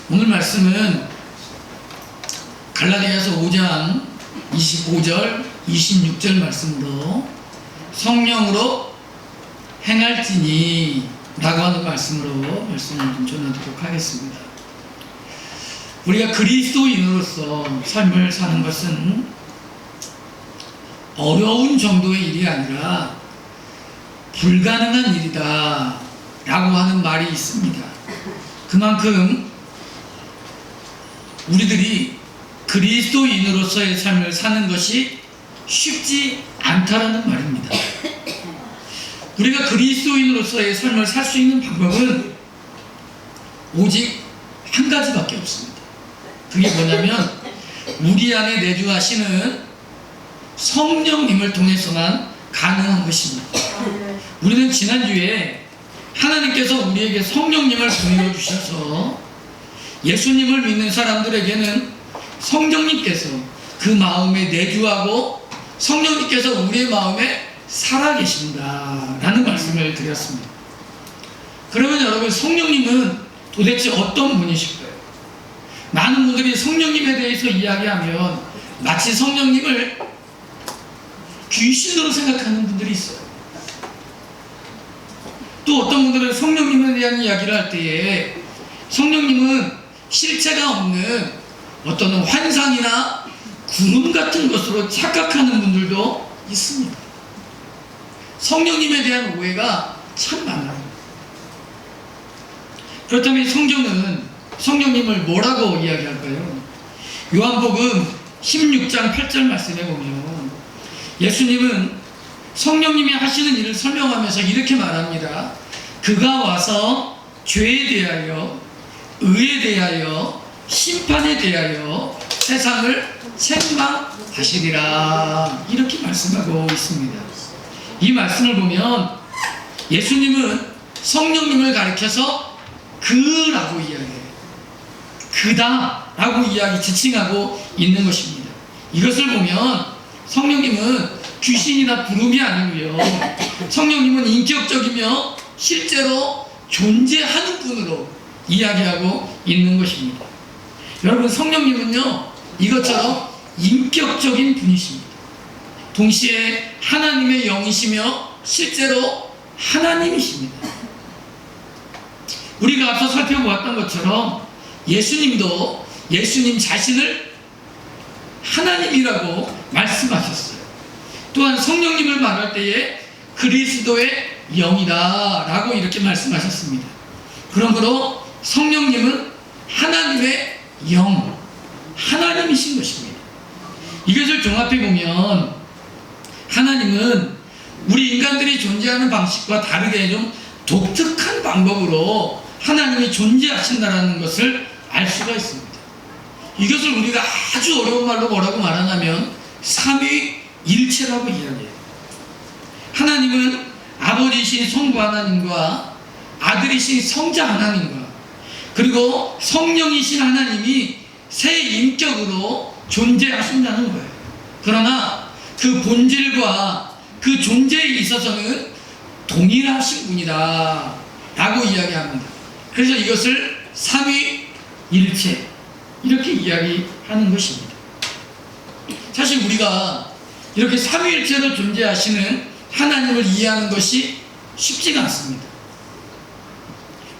오늘 말씀은 갈라디아서 5장 25절 26절 말씀으로 성령으로 행할지니 라고 하는 말씀으로 말씀을 좀 전해드리도록 하겠습니다. 우리가 그리스도인으로서 삶을 사는 것은 어려운 정도의 일이 아니라 불가능한 일이다 라고 하는 말이 있습니다. 그만큼 우리들이 그리스도인으로서의 삶을 사는 것이 쉽지 않다라는 말입니다. 우리가 그리스도인으로서의 삶을 살 수 있는 방법은 오직 한 가지밖에 없습니다. 그게 뭐냐면 우리 안에 내주하시는 성령님을 통해서만 가능한 것입니다. 우리는 지난주에 하나님께서 우리에게 성령님을 보내주셔서 예수님을 믿는 사람들에게는 성령님께서 그 마음에 내주하고 성령님께서 우리의 마음에 살아계신다 라는 말씀을 드렸습니다. 그러면 여러분, 성령님은 도대체 어떤 분이실까요? 많은 분들이 성령님에 대해서 이야기하면 마치 성령님을 귀신으로 생각하는 분들이 있어요. 또 어떤 분들은 성령님에 대한 이야기를 할 때에 성령님은 실체가 없는 어떤 환상이나 구름 같은 것으로 착각하는 분들도 있습니다. 성령님에 대한 오해가 참 많아요. 그렇다면 성경은 성령님을 뭐라고 이야기할까요? 요한복음 16장 8절 말씀에 보면 예수님은 성령님이 하시는 일을 설명하면서 이렇게 말합니다. 그가 와서 죄에 대하여, 의에 대하여, 심판에 대하여 세상을 책망하시리라, 이렇게 말씀하고 있습니다. 이 말씀을 보면 예수님은 성령님을 가리켜서 그라고 이야기해요. 그다 라고 지칭하고 있는 것입니다. 이것을 보면 성령님은 귀신이나 부름이 아니고요, 성령님은 인격적이며 실제로 존재하는 분으로 이야기하고 있는 것입니다. 여러분, 성령님은요 이것처럼 인격적인 분이십니다. 동시에 하나님의 영이시며 실제로 하나님이십니다. 우리가 앞서 살펴보았던 것처럼 예수님도 예수님 자신을 하나님이라고 말씀하셨어요. 또한 성령님을 말할 때에 그리스도의 영이다 라고 이렇게 말씀하셨습니다. 그러므로 성령님은 하나님의 영, 하나님이신 것입니다. 이것을 종합해 보면 하나님은 우리 인간들이 존재하는 방식과 다르게 좀 독특한 방법으로 하나님이 존재하신다는 것을 알 수가 있습니다. 이것을 우리가 아주 어려운 말로 뭐라고 말하냐면 삼위일체라고 이야기해요. 하나님은 아버지이신 성부 하나님과 아들이신 성자 하나님과 그리고 성령이신 하나님이 세 인격으로 존재하신다는 거예요. 그러나 그 본질과 그 존재에 있어서는 동일하신 분이다 라고 이야기합니다. 그래서 이것을 삼위일체 이렇게 이야기하는 것입니다. 사실 우리가 이렇게 삼위일체로 존재하시는 하나님을 이해하는 것이 쉽지가 않습니다.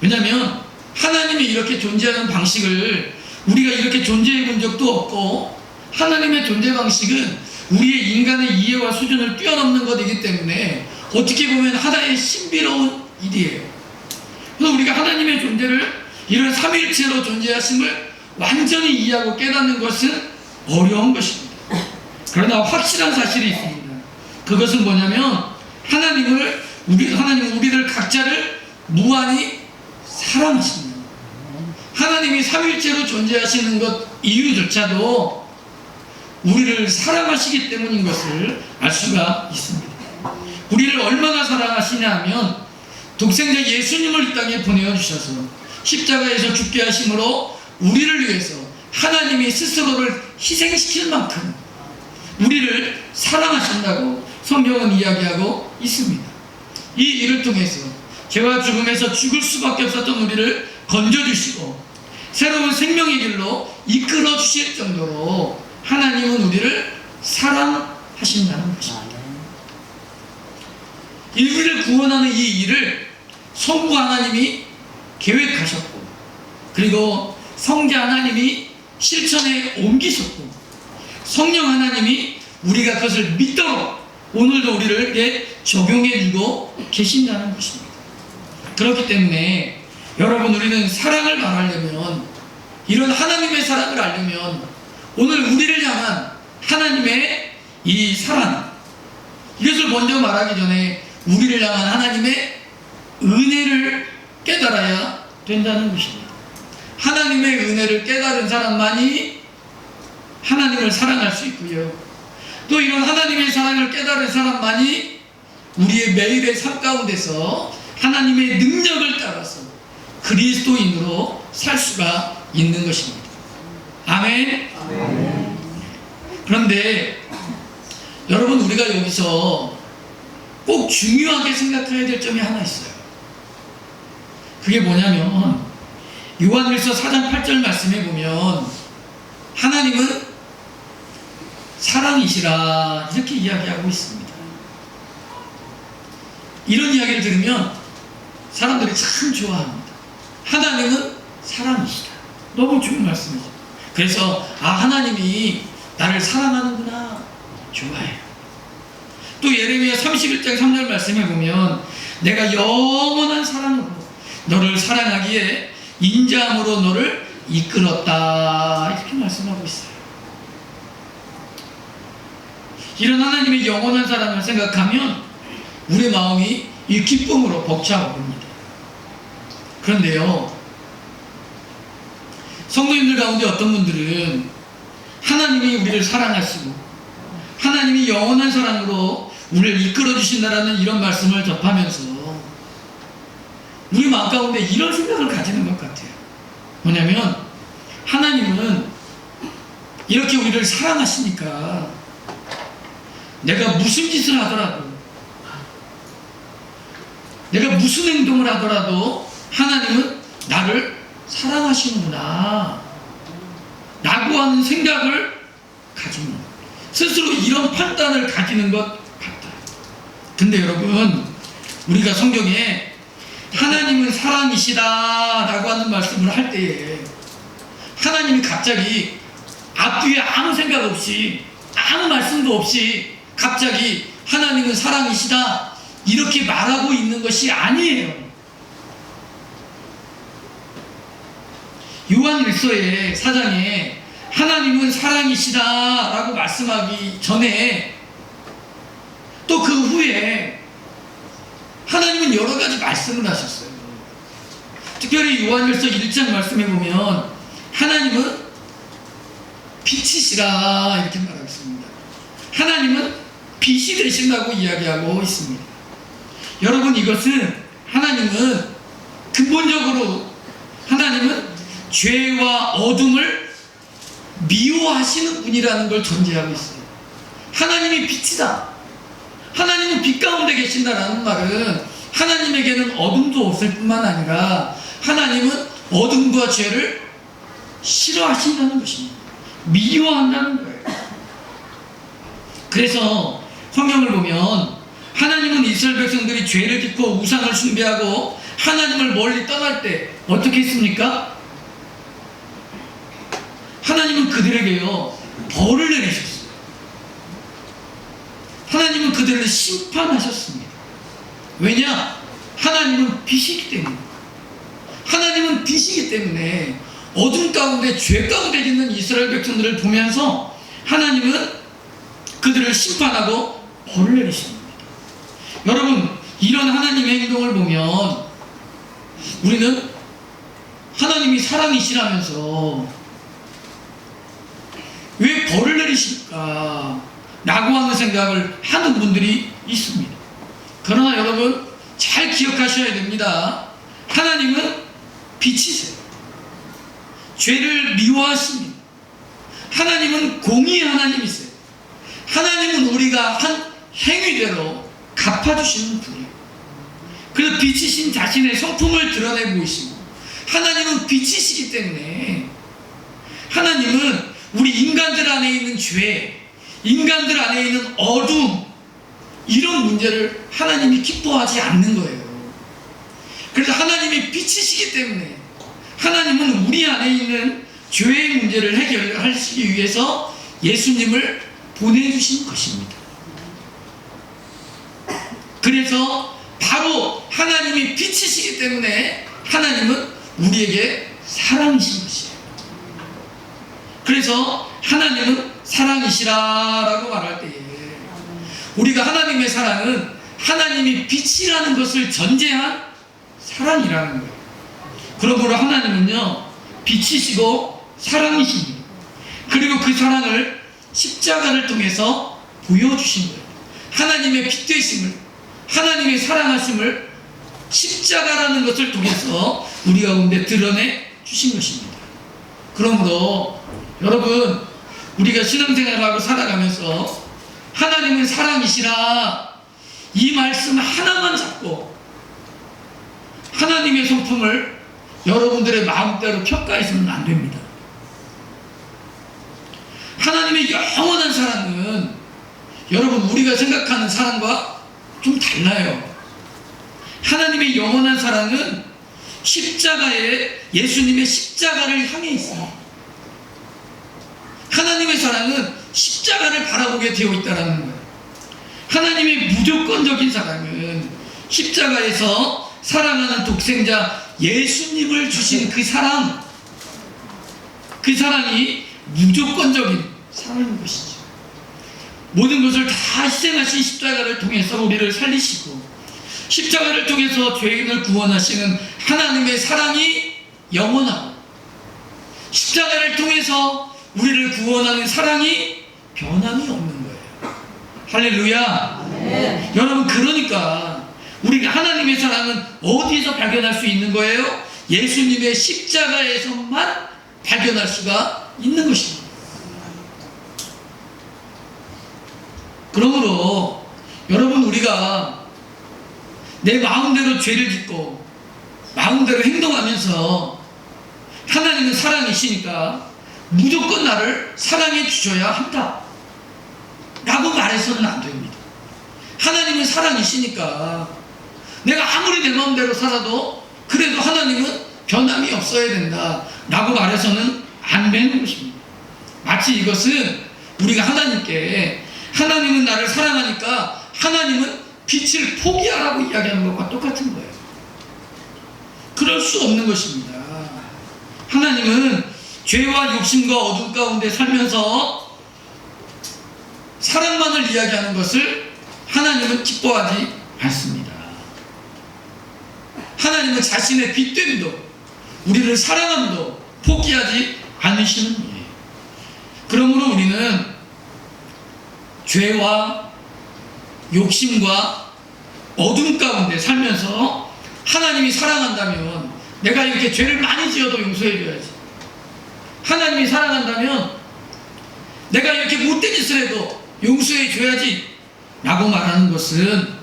왜냐하면 하나님이 이렇게 존재하는 방식을 우리가 이렇게 존재해 본 적도 없고, 하나님의 존재 방식은 우리의 인간의 이해와 수준을 뛰어넘는 것이기 때문에 어떻게 보면 하나의 신비로운 일이에요. 그래서 우리가 하나님의 존재를 이런 삼위일체로 존재하심을 완전히 이해하고 깨닫는 것은 어려운 것입니다. 그러나 확실한 사실이 있습니다. 그것은 뭐냐면 하나님은 우리들 각자를 무한히 사랑하십니다. 하나님이 삼위일체로 존재하시는 것 이유조차도 우리를 사랑하시기 때문인 것을 알 수가 있습니다. 우리를 얼마나 사랑하시냐 하면 독생자 예수님을 이 땅에 보내주셔서 십자가에서 죽게 하심으로 우리를 위해서 하나님이 스스로를 희생시킬 만큼 우리를 사랑하신다고 성경은 이야기하고 있습니다. 이 일을 통해서 죄와 죽음에서 죽을 수밖에 없었던 우리를 건져주시고 새로운 생명의 길로 이끌어 주실 정도로 하나님은 우리를 사랑하신다는 것입니다. 우리를 구원하는 이 일을 성부 하나님이 계획하셨고, 그리고 성자 하나님이 실천에 옮기셨고, 성령 하나님이 우리가 그것을 믿도록 오늘도 우리를 적용해주고 계신다는 것입니다. 그렇기 때문에 여러분, 우리는 사랑을 말하려면, 이런 하나님의 사랑을 알려면 오늘 우리를 향한 하나님의 이 사랑, 이것을 먼저 말하기 전에 우리를 향한 하나님의 은혜를 깨달아야 된다는 것입니다. 하나님의 은혜를 깨달은 사람만이 하나님을 사랑할 수 있고요, 또 이런 하나님의 사랑을 깨달은 사람만이 우리의 매일의 삶 가운데서 하나님의 능력을 따라서 그리스도인으로 살 수가 있는 것입니다. 아멘. 아멘. 그런데 여러분, 우리가 여기서 꼭 중요하게 생각해야 될 점이 하나 있어요. 그게 뭐냐면 요한일서 4장 8절 말씀에 보면 하나님은 사랑이시라 이렇게 이야기하고 있습니다. 이런 이야기를 들으면 사람들이 참 좋아합니다. 하나님은 사랑이시다. 너무 좋은 말씀이죠. 그래서 하나님이 나를 사랑하는구나, 좋아해요. 또 예레미야 31장 3절 말씀에 보면 내가 영원한 사랑으로 너를 사랑하기에 인자함으로 너를 이끌었다, 이렇게 말씀하고 있어요. 이런 하나님의 영원한 사랑을 생각하면 우리의 마음이 이 기쁨으로 벅차오릅니다. 그런데요, 성도님들 가운데 어떤 분들은 하나님이 우리를 사랑하시고 하나님이 영원한 사랑으로 우리를 이끌어 주신다라는 이런 말씀을 접하면서 우리 마음 가운데 이런 생각을 가지는 것 같아요. 뭐냐면 하나님은 이렇게 우리를 사랑하시니까 내가 무슨 짓을 하더라도, 내가 무슨 행동을 하더라도 하나님은 나를 사랑하시는구나 라고 하는 생각을 가지는, 스스로 이런 판단을 가지는 것 같아요. 근데 여러분, 우리가 성경에 하나님은 사랑이시다 라고 하는 말씀을 할 때에 하나님이 갑자기 앞뒤에 아무 생각 없이, 아무 말씀도 없이 갑자기 하나님은 사랑이시다 이렇게 말하고 있는 것이 아니에요. 요한일서의 4장에 하나님은 사랑이시다 라고 말씀하기 전에 또 그 후에 하나님은 여러 가지 말씀을 하셨어요. 특별히 요한일서 1장 말씀에 보면 하나님은 빛이시라 이렇게 말하고 있습니다. 하나님은 빛이 되신다고 이야기하고 있습니다. 여러분, 이것은 하나님은 근본적으로 하나님은 죄와 어둠을 미워하시는 분이라는 걸 전제하고 있어요. 하나님이 빛이다, 하나님은 빛 가운데 계신다라는 말은 하나님에게는 어둠도 없을 뿐만 아니라 하나님은 어둠과 죄를 싫어하신다는 것입니다. 미워한다는 거예요. 그래서 성경을 보면 하나님은 이스라엘 백성들이 죄를 짓고 우상을 숭배하고 하나님을 멀리 떠날 때 어떻게 했습니까? 하나님은 그들에게요 벌을 내리셨어요. 하나님은 그들을 심판하셨습니다. 왜냐? 하나님은 빛이기 때문에. 하나님은 빛이기 때문에 어둠 가운데 죄 가운데 있는 이스라엘 백성들을 보면서 하나님은 그들을 심판하고 벌을 내리십니다. 여러분, 이런 하나님의 행동을 보면 우리는 하나님이 사랑이시라면서 왜 벌을 내리실까 라고 하는 생각을 하는 분들이 있습니다. 그러나 여러분, 잘 기억하셔야 됩니다. 하나님은 빛이세요. 죄를 미워하십니다. 하나님은 공의의 하나님이세요. 하나님은 우리가 한 행위대로 갚아주시는 분이에요. 그래서 빛이신 자신의 성품을 드러내 보이시고 하나님은 빛이시기 때문에 하나님은 우리 인간들 안에 있는 죄, 인간들 안에 있는 어둠, 이런 문제를 하나님이 기뻐하지 않는 거예요. 그래서 하나님이 빛이시기 때문에 하나님은 우리 안에 있는 죄의 문제를 해결하시기 위해서 예수님을 보내주신 것입니다. 그래서 바로 하나님이 빛이시기 때문에 하나님은 우리에게 사랑이신 것이에요. 그래서 하나님은 사랑이시라라고 말할 때에 우리가 하나님의 사랑은 하나님이 빛이라는 것을 전제한 사랑이라는 거예요. 그러므로 하나님은요, 빛이시고 사랑이십니다. 그리고 그 사랑을 십자가를 통해서 보여주신 거예요. 하나님의 빛 되심을, 하나님의 사랑하심을 십자가라는 것을 통해서 우리 가운데 드러내 주신 것입니다. 그러므로 여러분, 우리가 신앙생활하고 살아가면서 하나님은 사랑이시라 이 말씀 하나만 잡고 하나님의 성품을 여러분들의 마음대로 평가해서는 안 됩니다. 하나님의 영원한 사랑은 여러분 우리가 생각하는 사랑과 좀 달라요. 하나님의 영원한 사랑은 십자가에 예수님의 십자가를 향해 있어요. 하나님의 사랑은 십자가를 바라보게 되어 있다는 거예요. 하나님의 무조건적인 사랑은 십자가에서 사랑하는 독생자 예수님을 주신 그 사랑, 그 사랑이 무조건적인 사랑인 것이죠. 모든 것을 다 희생하신 십자가를 통해서 우리를 살리시고 십자가를 통해서 죄인을 구원하시는 하나님의 사랑이 영원하고 십자가를 통해서 우리를 구원하는 사랑이 변함이 없는 거예요. 할렐루야. 네. 여러분, 그러니까 우리가 하나님의 사랑은 어디서 발견할 수 있는 거예요? 예수님의 십자가에서만 발견할 수가 있는 것입니다. 그러므로 여러분, 우리가 내 마음대로 죄를 짓고 마음대로 행동하면서 하나님은 사랑이시니까 무조건 나를 사랑해 주셔야 한다 라고 말해서는 안 됩니다. 하나님은 사랑이시니까 내가 아무리 내 마음대로 살아도 그래도 하나님은 변함이 없어야 된다 라고 말해서는 안 되는 것입니다. 마치 이것은 우리가 하나님께 하나님은 나를 사랑하니까 하나님은 빛을 포기하라고 이야기하는 것과 똑같은 거예요. 그럴 수 없는 것입니다. 하나님은 죄와 욕심과 어둠 가운데 살면서 사랑만을 이야기하는 것을 하나님은 기뻐하지 않습니다. 하나님은 자신의 빛됨도 우리를 사랑함도 포기하지 않으시는 분이에요. 그러므로 우리는 죄와 욕심과 어둠 가운데 살면서 하나님이 사랑한다면 내가 이렇게 죄를 많이 지어도 용서해줘야지. 하나님이 사랑한다면 내가 이렇게 못된 짓을 해도 용서해줘야지 라고 말하는 것은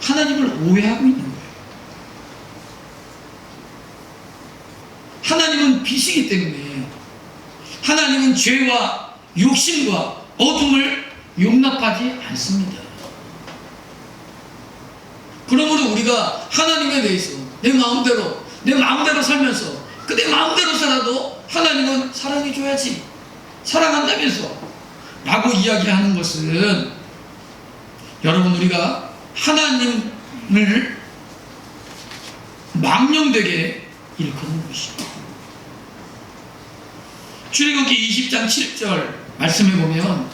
하나님을 오해하고 있는 거예요. 하나님은 빛이기 때문에 하나님은 죄와 욕심과 어둠을 용납하지 않습니다. 그러므로 우리가 하나님에 대해서 내 마음대로 살면서 내 마음대로 살아도 하나님은 사랑해줘야지, 사랑한다면서 라고 이야기하는 것은 여러분, 우리가 하나님을 망령되게 일컫는 것입니다. 출애굽기 20장 7절 말씀해 보면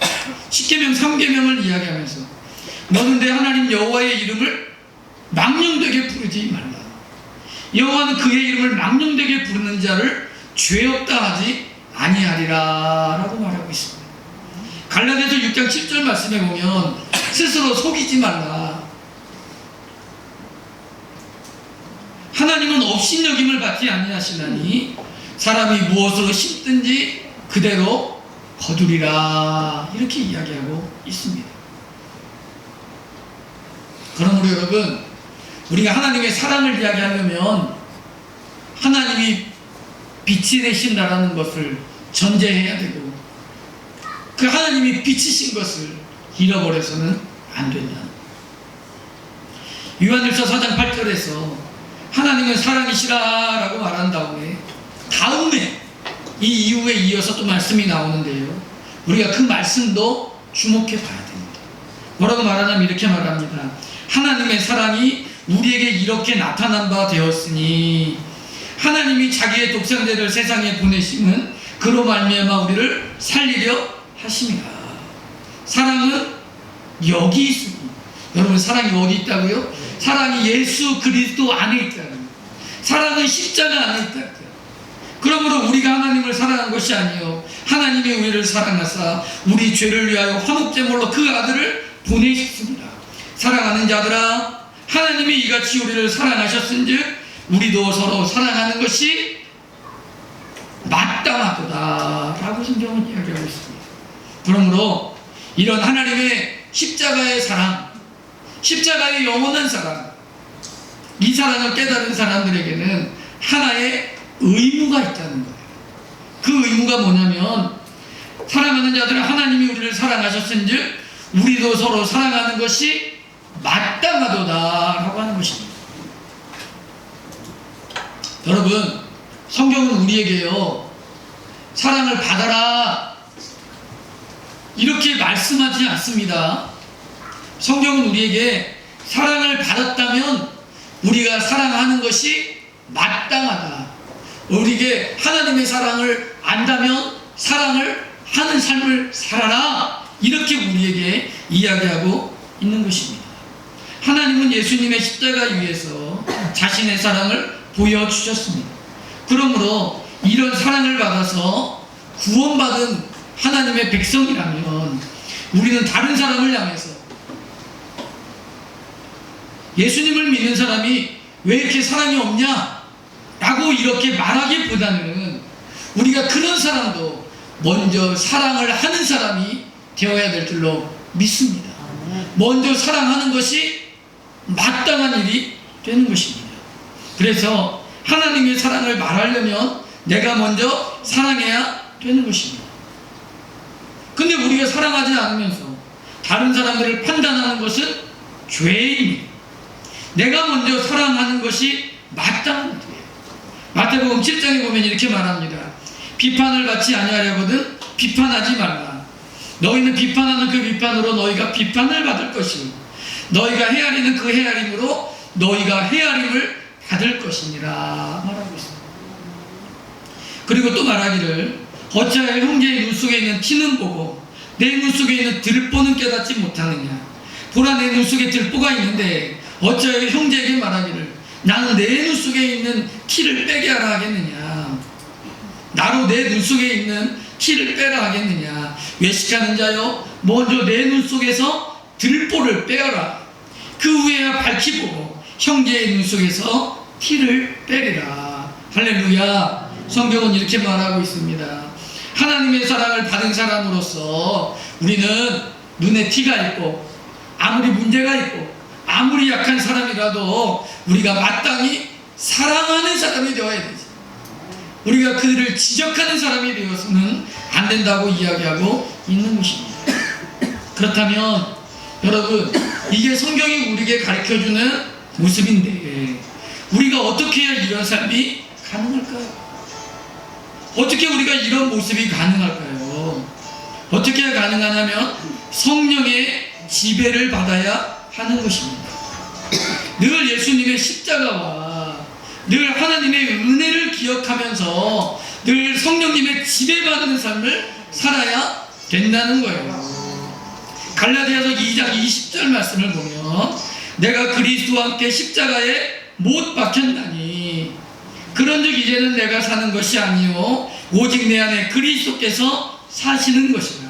10계명 3계명을 이야기하면서 너는 내 하나님 여호와의 이름을 망령되게 부르지 말라. 여호와는 그의 이름을 망령되게 부르는 자를 죄 없다 하지 아니하리라 라고 말하고 있습니다. 갈라디아서 6장 7절 말씀해 보면 스스로 속이지 말라. 하나님은 업신여김을 받지 아니하시나니 사람이 무엇으로 심든지 그대로 거두리라 이렇게 이야기하고 있습니다. 그러므로 여러분, 우리가 하나님의 사랑을 이야기하려면 하나님이 빛이 되신다라는 것을 전제해야 되고, 그 하나님이 빛이신 것을 잃어버려서는 안 된다. 요한일서 4장 8절에서 하나님은 사랑이시라라고 말한 다음에 이 이후에 이어서 또 말씀이 나오는데요, 우리가 그 말씀도 주목해 봐야 됩니다. 뭐라고 말하냐면 이렇게 말합니다. 하나님의 사랑이 우리에게 이렇게 나타난 바 되었으니 하나님이 자기의 독생자를 세상에 보내심은 그로 말미암아 우리를 살리려 하심이라. 사랑은 여기 있습니다. 여러분, 사랑이 어디 있다고요? 사랑이 예수 그리스도 안에 있다는 거예요. 사랑은 십자가 안에 있다. 그러므로 우리가 하나님을 사랑한 것이 아니요 하나님이 우리를 사랑하사 우리 죄를 위하여 화목제물로 그 아들을 보내셨습니다. 사랑하는 자들아, 하나님이 이같이 우리를 사랑하셨은즉 우리도 서로 사랑하는 것이 마땅하도다 라고 성경은 이야기하고 있습니다. 그러므로 이런 하나님의 십자가의 사랑, 십자가의 영원한 사랑, 이 사랑을 깨달은 사람들에게는 하나의 의무가 있다는 거예요. 그 의무가 뭐냐면, 사랑하는 자들은 하나님이 우리를 사랑하셨은즉 우리도 서로 사랑하는 것이 마땅하도다 라고 하는 것입니다. 여러분, 성경은 우리에게요, 사랑을 받아라 이렇게 말씀하지 않습니다. 성경은 우리에게 사랑을 받았다면 우리가 사랑하는 것이 마땅하다, 우리에게 하나님의 사랑을 안다면 사랑을 하는 삶을 살아라, 이렇게 우리에게 이야기하고 있는 것입니다. 하나님은 예수님의 십자가 위에서 자신의 사랑을 보여주셨습니다. 그러므로 이런 사랑을 받아서 구원받은 하나님의 백성이라면 우리는 다른 사람을 향해서, 예수님을 믿는 사람이 왜 이렇게 사랑이 없냐 라고 이렇게 말하기보다는 우리가 그런 사람도 먼저 사랑을 하는 사람이 되어야 될 줄로 믿습니다. 먼저 사랑하는 것이 마땅한 일이 되는 것입니다. 그래서 하나님의 사랑을 말하려면 내가 먼저 사랑해야 되는 것입니다. 근데 우리가 사랑하지 않으면서 다른 사람들을 판단하는 것은 죄입니다. 내가 먼저 사랑하는 것이 마땅한 일이에요. 마태복음 7장에 보면 이렇게 말합니다. 비판을 받지 아니하려거든 비판하지 말라. 너희는 비판하는 그 비판으로 너희가 비판을 받을 것이고 너희가 헤아리는 그 헤아림으로 너희가 헤아림을 받을 것이니라 말하고 있습니다. 그리고 또 말하기를 어찌하여 형제의 눈 속에 있는 티는 보고 내 눈 속에 있는 들보는 깨닫지 못하느냐. 보라, 내 눈 속에 들보가 있는데 어찌하여 형제에게 말하기를 나는 내 눈 속에 있는 티를 빼게 하라 하겠느냐. 나로 내 눈 속에 있는 티를 빼라 하겠느냐. 외식하는 자여, 먼저 내 눈 속에서 들보를 빼어라. 그 후에야 밝히 보고 형제의 눈 속에서 티를 빼리라. 할렐루야. 성경은 이렇게 말하고 있습니다. 하나님의 사랑을 받은 사람으로서 우리는 눈에 티가 있고 아무리 문제가 있고 아무리 약한 사람이라도 우리가 마땅히 사랑하는 사람이 되어야 되지. 우리가 그들을 지적하는 사람이 되어서는 안 된다고 이야기하고 있는 것입니다. 그렇다면 여러분, 이게 성경이 우리에게 가르쳐주는 모습인데 우리가 어떻게 해야 이런 삶이 가능할까요? 어떻게 우리가 이런 모습이 가능할까요? 어떻게 해야 가능하냐면 성령의 지배를 받아야 하는 것입니다. 늘 예수님의 십자가와 늘 하나님의 은혜를 기억하면서 늘 성령님의 지배받는 삶을 살아야 된다는 거예요. 갈라디아서 2장 20절 말씀을 보면 내가 그리스도와 함께 십자가에 못 박혔나니 그런즉 이제는 내가 사는 것이 아니요 오직 내 안에 그리스도께서 사시는 것이라.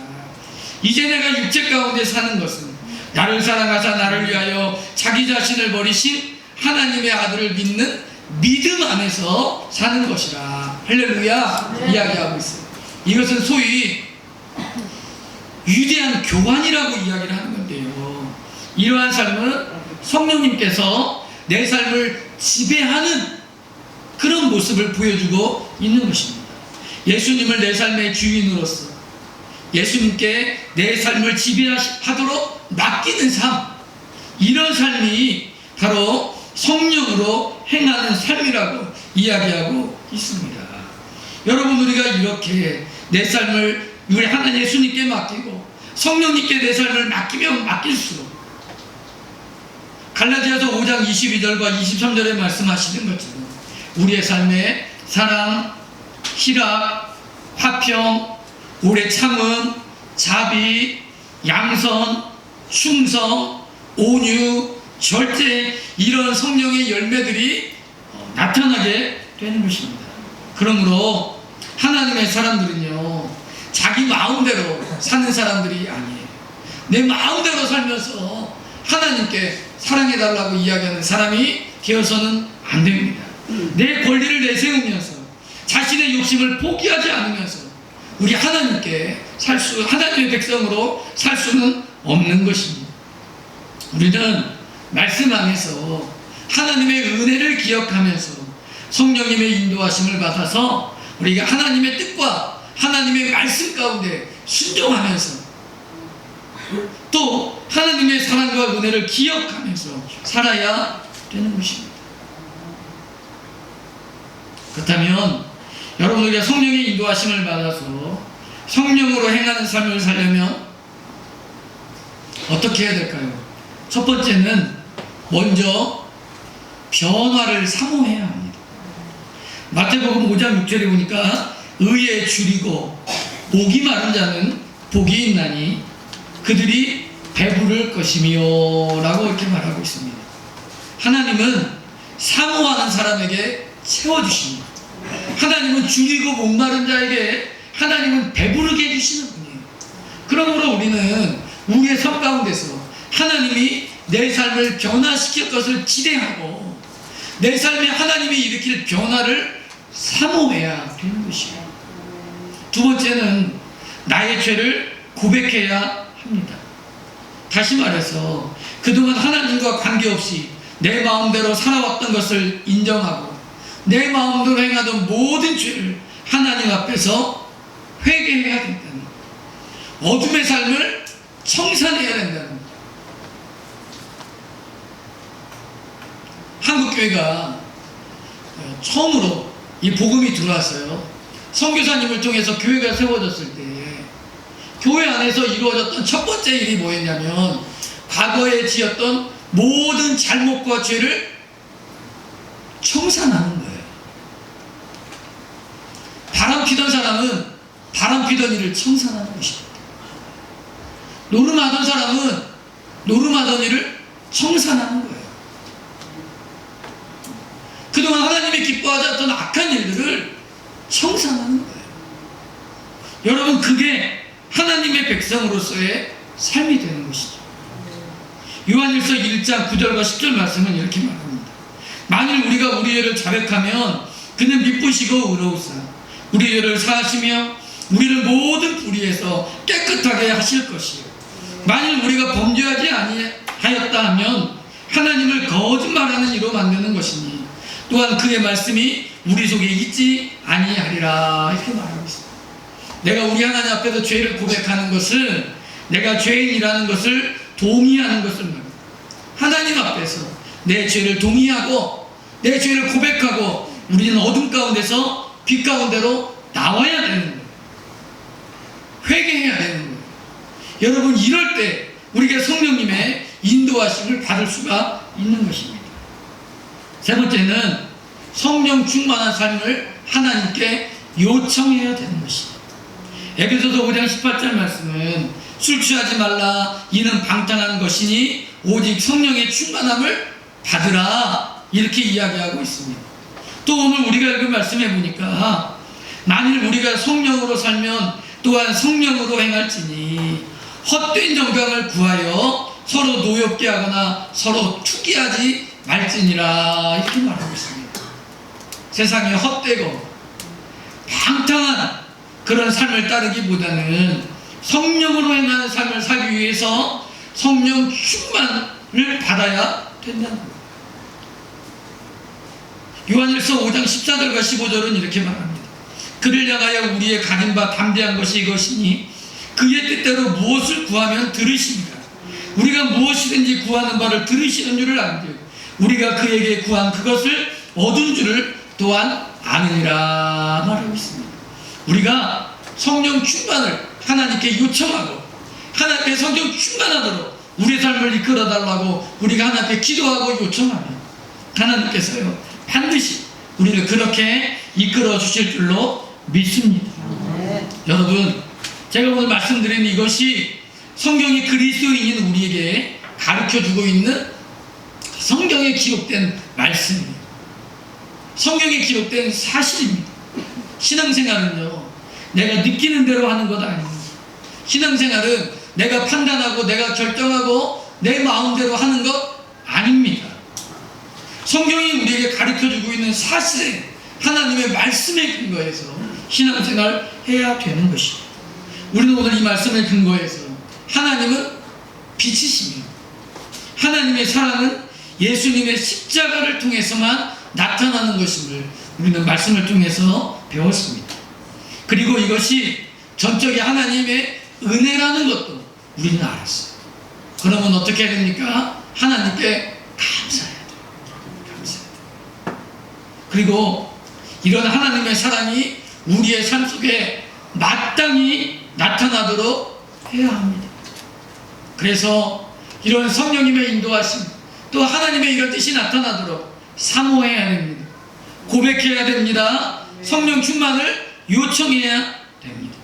이제 내가 육체 가운데 사는 것은 나를 사랑하사 나를 위하여 자기 자신을 버리신 하나님의 아들을 믿는 믿음 안에서 사는 것이라. 할렐루야. 네. 이야기하고 있어요. 이것은 소위 위대한 교환이라고 이야기를 하는 건데요, 이러한 삶은 성령님께서 내 삶을 지배하는 그런 모습을 보여주고 있는 것입니다. 예수님을 내 삶의 주인으로서 예수님께 내 삶을 지배하도록 맡기는 삶, 이런 삶이 바로 성령으로 행하는 삶이라고 이야기하고 있습니다. 여러분, 우리가 이렇게 내 삶을 우리 하나님 예수님께 맡기고 성령님께 내 삶을 맡기면 맡길수록 갈라디아서 5장 22절과 23절에 말씀하시는 것처럼 우리의 삶에 사랑, 희락, 화평, 오래 참음, 자비, 양선, 충성, 온유, 절제, 이런 성령의 열매들이 나타나게 되는 것입니다. 그러므로 하나님의 사람들은요, 자기 마음대로 사는 사람들이 아니에요. 내 마음대로 살면서 하나님께 사랑해달라고 이야기하는 사람이 되어서는 안 됩니다. 내 권리를 내세우면서 자신의 욕심을 포기하지 않으면서 우리 하나님께 하나님의 백성으로 살 수는 없는 것입니다. 우리는 말씀 안에서 하나님의 은혜를 기억하면서 성령님의 인도하심을 받아서 우리가 하나님의 뜻과 하나님의 말씀 가운데 순종하면서 또 하나님의 사랑과 은혜를 기억하면서 살아야 되는 것입니다. 그렇다면 여러분, 우리가 성령의 인도하심을 받아서 성령으로 행하는 삶을 살려면 어떻게 해야 될까요? 첫 번째는 먼저 변화를 사모해야 합니다. 마태복음 5장 6절에 보니까 의에 줄이고 목이 마른 자는 복이 있나니 그들이 배부를 것이며 라고 이렇게 말하고 있습니다. 하나님은 사모하는 사람에게 채워주십니다. 하나님은 줄이고 목마른 자에게 하나님은 배부르게 해주시는 분이에요. 그러므로 우리는 우리의 삶 가운데서 하나님이 내 삶을 변화시킬 것을 기대하고 내 삶에 하나님이 일으킬 변화를 사모해야 되는 것이에요. 두 번째는 나의 죄를 고백해야 합니다. 다시 말해서 그동안 하나님과 관계없이 내 마음대로 살아왔던 것을 인정하고 내 마음대로 행하던 모든 죄를 하나님 앞에서 회개해야 된다는, 어둠의 삶을 청산해야 된다는. 한국교회가 처음으로 이 복음이 들어왔어요. 선교사님을 통해서 교회가 세워졌을 때 교회 안에서 이루어졌던 첫 번째 일이 뭐였냐면 과거에 지었던 모든 잘못과 죄를 청산하는 거예요. 바람 피던 사람은 바람 피던 일을 청산하는 것입니다. 노름하던 사람은 노름하던 일을 청산하는 거예요. 그동안 하나님이 기뻐하지 않던 악한 일들을 청산하는 거예요. 여러분, 그게 하나님의 백성으로서의 삶이 되는 것이죠. 요한일서 1장 9절과 10절 말씀은 이렇게 말합니다. 만일 우리가 우리 죄를 자백하면 그는 미쁘시고 의로우사 우리 죄를 사하시며 우리를 모든 불의에서 깨끗하게 하실 것이요, 만일 우리가 범죄하지 아니하였다 하면 하나님을 거짓말하는 이로 만드는 것이니 또한 그의 말씀이 우리 속에 있지 아니하리라, 이렇게 말하고 있습니다. 내가 우리 하나님 앞에서 죄를 고백하는 것은 내가 죄인이라는 것을 동의하는 것을 말합니다. 하나님 앞에서 내 죄를 동의하고 내 죄를 고백하고 우리는 어둠 가운데서 빛 가운데로 나와야 되는 거예요. 회개해야 되는 거예요. 여러분, 이럴 때 우리가 성령님의 인도하심을 받을 수가 있는 것입니다. 세 번째는 성령 충만한 삶을 하나님께 요청해야 되는 것입니다. 에베소서 5장 18절 말씀은 술 취하지 말라, 이는 방탕한 것이니 오직 성령의 충만함을 받으라, 이렇게 이야기하고 있습니다. 또 오늘 우리가 읽은 말씀해 보니까 만일 우리가 성령으로 살면 또한 성령으로 행할지니 헛된 정감을 구하여 서로 노엽게 하거나 서로 투기하지 말지니라, 이렇게 말하고 있습니다. 세상에 헛되고 방탕한 그런 삶을 따르기보다는 성령으로 행하는 삶을 살기 위해서 성령 충만을 받아야 된다는 거예요. 요한일서 5장 14절과 15절은 이렇게 말합니다. 그를 향하여 우리의 가진 바 담대한 것이 이것이니 그의 뜻대로 무엇을 구하면 들으십니다. 우리가 무엇이든지 구하는 바를 들으시는 줄을 알되 우리가 그에게 구한 그것을 얻은 줄을 또한 아느니라 말하고 있습니다. 우리가 성령 충만을 하나님께 요청하고 하나님께 성령 충만하도록 우리의 삶을 이끌어 달라고 우리가 하나님께 기도하고 요청하면 하나님께서요 반드시 우리를 그렇게 이끌어 주실 줄로 믿습니다. 여러분, 제가 오늘 말씀드린 이것이 성경이 그리스도인인 우리에게 가르쳐주고 있는 성경에 기록된 말씀입니다. 성경에 기록된 사실입니다. 신앙생활은요 내가 느끼는 대로 하는 것 아닙니다. 신앙생활은 내가 판단하고 내가 결정하고 내 마음대로 하는 것 아닙니다. 성경이 우리에게 가르쳐주고 있는 사실에 하나님의 말씀에 근거해서 신앙생활을 해야 되는 것입니다. 우리는 오늘 이 말씀에 근거해서 하나님은 빛이시며 하나님의 사랑은 예수님의 십자가를 통해서만 나타나는 것임을 우리는 말씀을 통해서 배웠습니다. 그리고 이것이 전적인 하나님의 은혜라는 것도 우리는 알았어요. 그러면 어떻게 해야 됩니까? 하나님께 감사해야 돼요. 감사해야 돼요. 그리고 이런 하나님의 사랑이 우리의 삶 속에 마땅히 나타나도록 해야 합니다. 그래서 이런 성령님의 인도하심 또 하나님의 이런 뜻이 나타나도록 사모해야 됩니다. 고백해야 됩니다. 성령 충만을 요청해야 됩니다.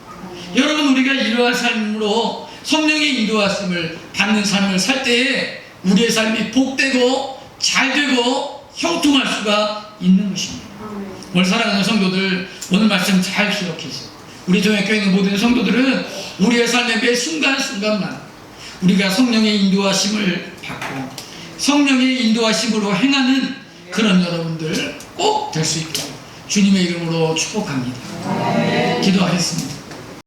여러분, 우리가 이러한 삶으로 성령의 인도하심을 받는 삶을 살 때에 우리의 삶이 복되고 잘되고 형통할 수가 있는 것입니다. 오늘 사랑하는 성도들, 오늘 말씀 잘 기억해서 우리 종합교회 있는 모든 성도들은 우리의 삶의 매 순간순간만 우리가 성령의 인도하심을 받고 성령의 인도하심으로 행하는 그런 여러분들 꼭 될 수 있도록 주님의 이름으로 축복합니다. 기도하겠습니다.